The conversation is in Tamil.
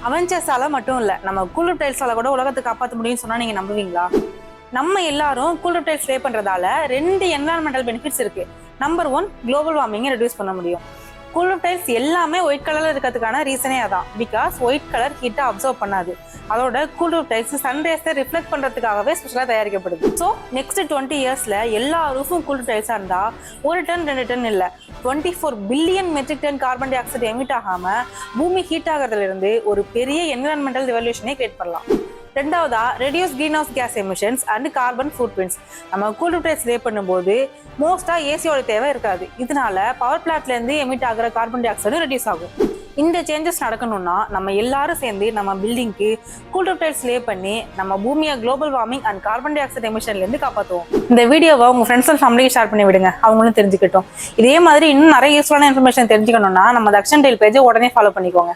அவெஞ்சர்ஸால மட்டும் இல்ல, நம்ம கூல் டைல்ஸால கூட உலகத்தை காப்பாற்ற முடியும்னு சொன்னா நீங்க நம்புவீங்களா? நம்ம எல்லாரும் கூல் டைல்ஸ் ஸ்ப்ரே பண்றதால 2 என்விரான்மெண்டல் பெனிஃபிட்ஸ் இருக்கு. நம்பர் 1, குளோபல் வார்மிங்கை ரெடியூஸ் பண்ண முடியும். கூல் டைல்ஸ் எல்லாமே ஒயிட் கலர்ல இருக்கிறதுக்கான ரீசனே அதான். பிகாஸ் ஒயிட் கலர் ஹீட்டை அப்சர்வ் பண்ணாது. அதோட கூல் டைல்ஸ் சன்ரைஸை ரிஃப்ளெக்ட் பண்றதுக்காகவே ஸ்பெஷலாக தயாரிக்கப்படுது. ஸோ நெக்ஸ்ட் 20 இயர்ஸ்ல எல்லா ரூஃபும் கூல் டைல்ஸா இருந்தா 1 டன் 2 டன் இல்ல 24 billion metric ton carbon dioxide emit ஆகாம பூமி ஹீட் ஆகிறதுல இருந்து ஒரு பெரிய என்விரான்மெண்டல் ரெவல்யூஷனே கிரியேட் பண்ணலாம். ரெண்டாவதா, reduce green house case emissions and carbon food prints. நம்ம கூல் டைல்ஸ் ஸ்ப்ரே பண்ணும்போது மோஸ்டா ஏசியோட தேவை இருக்காது. இதனால பவர் பிளான்ட்ல இருந்து எமிட் ஆகிற கார்பன் டை ஆக்சைடு ரெடியூஸ் ஆகும். இந்த சேஞ்சஸ் நடக்கணும்னா நம்ம எல்லாரும் சேர்ந்து நம்ம பில்டிங்க்கு கூல் டைல்ஸ் ஸ்ப்ரே பண்ணி நம்ம பூமியை global warming and carbon dioxide எமிஷன்ல இருந்து காப்பாற்றுவோம். இந்த வீடியோவை உங்க ஃப்ரெண்ட்ஸ் அண்ட் ஃபேமிலிக்கு ஷேர் பண்ணி விடுங்க, அவங்களும் தெரிஞ்சுக்கிட்டோம். இதே மாதிரி இன்னும் நிறைய யூஸ்ஃபுல்லான இன்ஃபர்மேஷன் தெரிஞ்சுக்கணும்னா நம்ம தக்ஷன் டைல் பேஜை உடனே ஃபாலோ பண்ணிக்கோங்க.